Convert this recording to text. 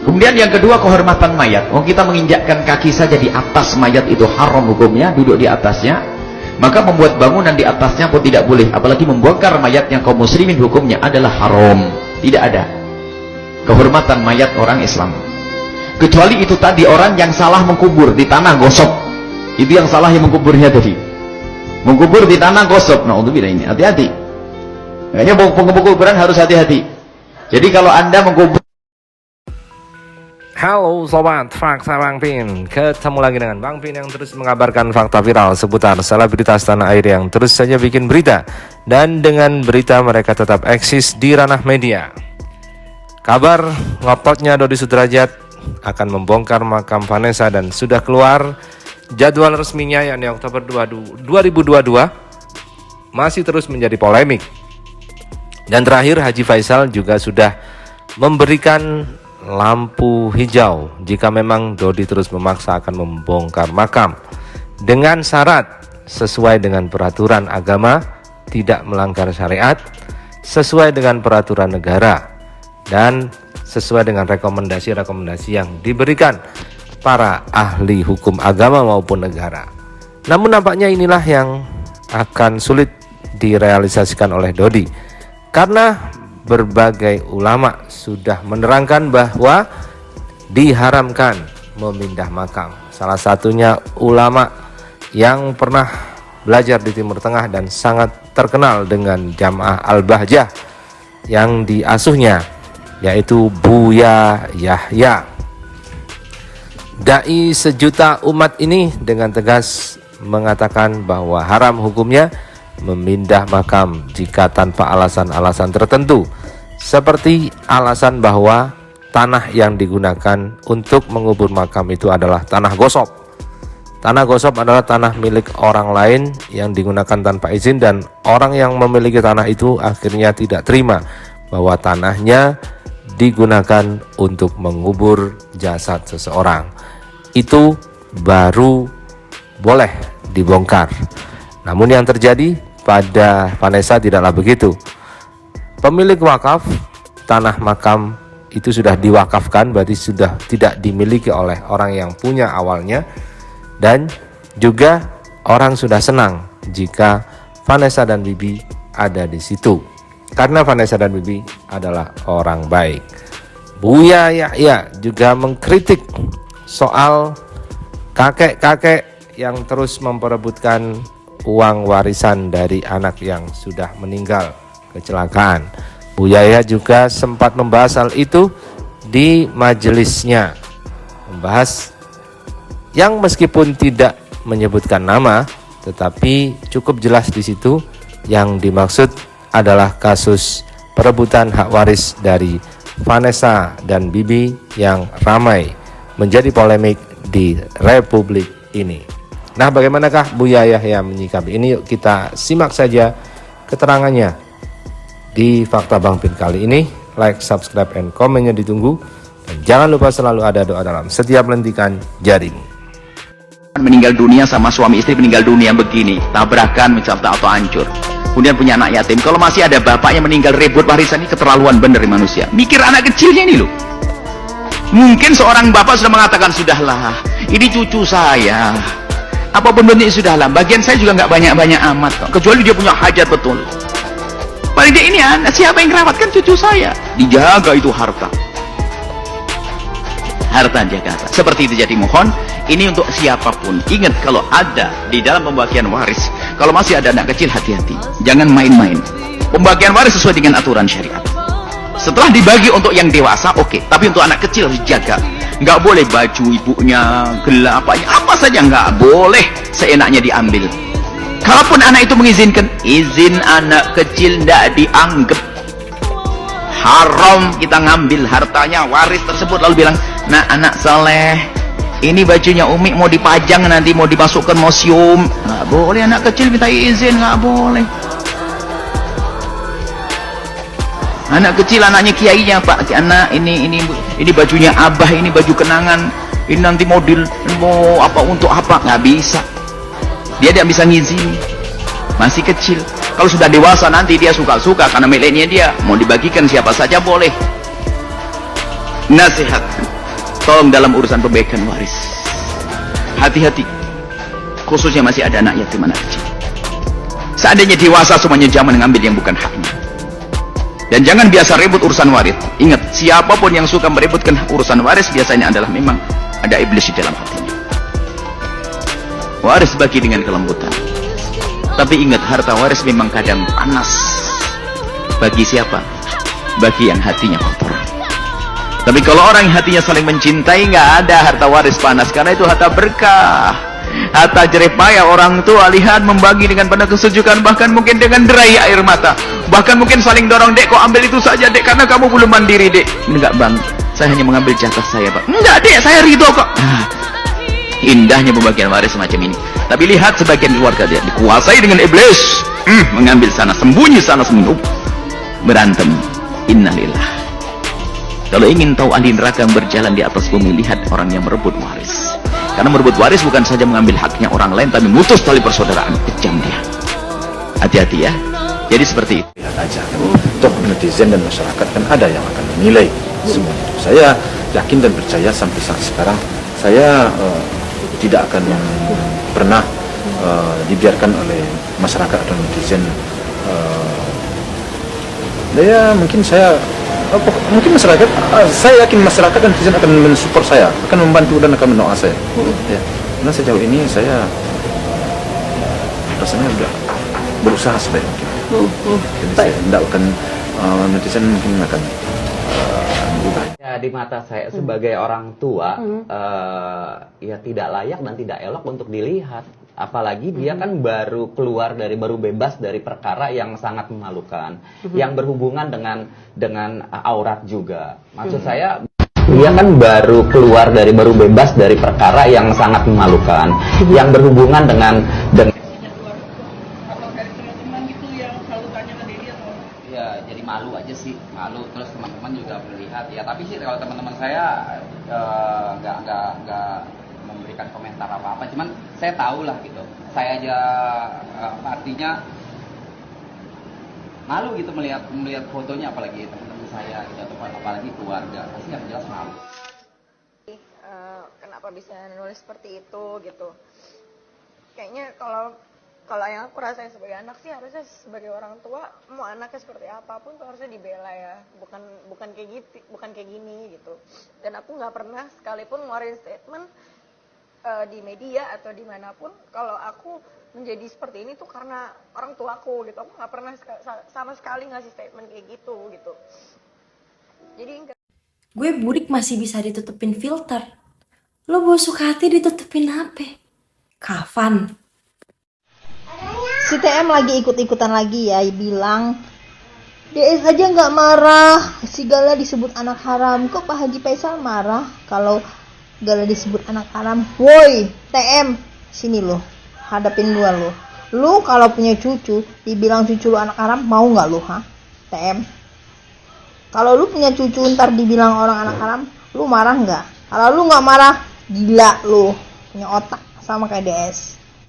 Kemudian yang kedua, kehormatan mayat. Oh, kita menginjakkan kaki saja di atas mayat itu haram hukumnya, duduk di atasnya. Maka membuat bangunan di atasnya pun tidak boleh. Apalagi membongkar mayatnya kaum muslimin hukumnya adalah haram. Tidak ada kehormatan mayat orang Islam. Kecuali itu tadi orang yang salah mengkubur di tanah gosok. Itu yang salah yang mengkuburnya tadi. Mengkubur di tanah gosok. Nah, untuk ini hati-hati. Makanya penguburan harus hati-hati. Jadi kalau Anda mengkubur. Halo Sobat Fakta Bang Pin, ketemu lagi dengan Bang Pin yang terus mengabarkan fakta viral seputar selebritas tanah air yang terus saja bikin berita. Dan dengan berita mereka tetap eksis di ranah media. Kabar ngototnya Dodi Sudrajat akan membongkar makam Vanessa dan sudah keluar jadwal resminya yakni Oktober 2022 masih terus menjadi polemik. Dan terakhir Haji Faisal juga sudah memberikan lampu hijau jika memang Dodi terus memaksa akan membongkar makam dengan syarat sesuai dengan peraturan agama, tidak melanggar syariat, sesuai dengan peraturan negara, dan sesuai dengan rekomendasi-rekomendasi yang diberikan para ahli hukum agama maupun negara. Namun nampaknya inilah yang akan sulit direalisasikan oleh Dodi, karena berbagai ulama sudah menerangkan bahwa diharamkan memindah makam. Salah satunya ulama yang pernah belajar di Timur Tengah dan sangat terkenal dengan Jamaah Al-Bahjah yang diasuhnya, yaitu Buya Yahya. Dai sejuta umat ini dengan tegas mengatakan bahwa haram hukumnya memindah makam jika tanpa alasan-alasan tertentu, seperti alasan bahwa tanah yang digunakan untuk mengubur makam itu adalah tanah gosop. Tanah gosop adalah tanah milik orang lain yang digunakan tanpa izin, dan orang yang memiliki tanah itu akhirnya tidak terima bahwa tanahnya digunakan untuk mengubur jasad seseorang. Itu baru boleh dibongkar. Namun yang terjadi pada Vanessa tidaklah begitu. Pemilik wakaf tanah makam itu sudah diwakafkan, berarti sudah tidak dimiliki oleh orang yang punya awalnya. Dan juga orang sudah senang jika Vanessa dan Bibi ada di situ, karena Vanessa dan Bibi adalah orang baik. Buya Yahya juga mengkritik soal kakek-kakek yang terus memperebutkan uang warisan dari anak yang sudah meninggal kecelakaan. Buya Yahya juga sempat membahas hal itu di majelisnya, membahas yang meskipun tidak menyebutkan nama, tetapi cukup jelas di situ yang dimaksud adalah kasus perebutan hak waris dari Vanessa dan Bibi yang ramai menjadi polemik di Republik ini. Nah, bagaimanakah Buya Yahya menyikapi ini? Yuk kita simak saja keterangannya di Fakta Bang Pin kali ini. Like, subscribe, and komennya ditunggu. Dan jangan lupa selalu ada doa dalam setiap lentikan jarimu. Meninggal dunia sama suami istri meninggal dunia begini, tabrakan misalnya atau hancur. Kemudian punya anak yatim. Kalau masih ada bapaknya meninggal ribut warisan, ini keterlaluan bener manusia. Mikir anak kecilnya ini loh. Mungkin seorang bapak sudah mengatakan, sudahlah, ini cucu saya. Apapun bentuknya sudahlah, bagian saya juga nggak banyak-banyak amat kok, kecuali dia punya hajat betul. Paling dia ini anak, siapa yang merawatkan cucu saya? Dijaga itu harta. Harta jaga. Seperti itu, jadi mohon ini untuk siapapun. Ingat, kalau ada di dalam pembagian waris, kalau masih ada anak kecil, hati-hati. Jangan main-main. Pembagian waris sesuai dengan aturan syariat. Setelah dibagi untuk yang dewasa, oke. Tapi untuk anak kecil harus dijaga. Nggak boleh baju ibunya, gelang apa saja nggak boleh seenaknya diambil. Kalaupun anak itu mengizinkan, izin anak kecil nggak dianggap haram kita ngambil hartanya waris tersebut lalu bilang, nah anak soleh, ini bajunya Umi mau dipajang nanti mau dimasukkan museum. Nggak boleh anak kecil minta izin, nggak boleh. Anak kecil, anaknya kiainya, Pak, anak ini bajunya abah, ini baju kenangan, ini nanti mau apa untuk apa, nggak bisa. Dia tidak bisa ngizini, masih kecil. Kalau sudah dewasa nanti dia suka-suka karena miliknya dia, mau dibagikan siapa saja boleh. Nasihat. Tolong dalam urusan pembagian waris, hati-hati, khususnya masih ada anak yatim anak kecil. Seandainya dewasa semuanya jangan mengambil yang bukan haknya. Dan jangan biasa ribut urusan waris. Ingat, siapapun yang suka meributkan urusan waris biasanya adalah memang ada iblis di dalam hatinya. Waris bagi dengan kelembutan. Tapi ingat, harta waris memang kadang panas. Bagi siapa? Bagi yang hatinya kotor. Tapi kalau orang yang hatinya saling mencintai, nggak ada harta waris panas, karena itu harta berkah. Harta jerih payah orang tua, lihat, membagi dengan penuh kesejukan, bahkan mungkin dengan derai air mata, bahkan mungkin saling dorong, dek kok ambil itu saja dek, karena kamu belum mandiri dek. Enggak bang, saya hanya mengambil jatah saya bang. Enggak dek, saya ridho kok. Indahnya pembagian waris semacam ini. Tapi lihat sebagian keluarga dia dikuasai dengan iblis, mengambil sana sembunyi, sana sembunyi, berantem. Innalillah. Kalau ingin tahu ahli neraka yang berjalan di atas bumi, lihat orang yang merebut waris. Karena merebut waris bukan saja mengambil haknya orang lain, tapi memutus tali persaudaraan. Kejam dia. Hati-hati ya. Jadi seperti itu. Lihat aja kan, toh netizen dan masyarakat kan ada yang akan menilai semua itu. Saya yakin dan percaya sampai saat sekarang saya tidak akan pernah dibiarkan oleh masyarakat atau netizen. Mungkin masyarakat, saya yakin masyarakat dan netizen akan mensupport saya, akan membantu dan akan mendoa saya. Ya, karena sejauh ini saya rasanya sudah berusaha sebaik mungkin. Jadi saya tidak akan, netizen mungkin akan berubah. Ya, di mata saya sebagai orang tua, ya tidak layak dan tidak elok untuk dilihat. Apalagi dia kan baru bebas dari perkara yang sangat memalukan, yang berhubungan dengan aurat juga. Maksud saya, dia kan baru bebas dari perkara yang sangat memalukan, yang berhubungan dengan atau dari teman-teman gitu yang selalu tanya ke Dedi atau? Ya, jadi malu aja sih, malu. Terus teman-teman juga melihat ya. Tapi sih kalau teman-teman saya nggak memberikan komentar apa-apa. Cuman saya tahu lah gitu. Saya aja artinya malu gitu melihat fotonya, apalagi teman-teman saya gitu, atau apalagi keluarga. Pasti yang jelas malu. Kenapa bisa nulis seperti itu gitu? Kayaknya kalau yang aku rasain sebagai anak sih, harusnya sebagai orang tua, mau anaknya seperti apapun tuh harusnya dibela ya, bukan kayak gitu, bukan kayak gini gitu. Dan aku nggak pernah sekalipun ngeluarin statement di media atau dimanapun kalau aku menjadi seperti ini tuh karena orang tuaku gitu. Aku nggak pernah sama sekali ngasih statement kayak gitu. Jadi gue burik masih bisa ditutupin filter. Lo busuk hati ditutupin apa? Kafan. Si TM lagi ikut-ikutan lagi ya, bilang DS aja nggak marah, si Gala disebut anak haram. Kok Pak Haji Faisal marah kalau Gala disebut anak haram? Woi TM, sini lo, hadapin gua lo. Lu kalau punya cucu dibilang cucu lu anak haram, mau nggak lu, TM? Kalau lu punya cucu ntar dibilang orang anak haram, lu marah nggak? Kalau lu nggak marah, gila lu, punya otak sama kayak DS.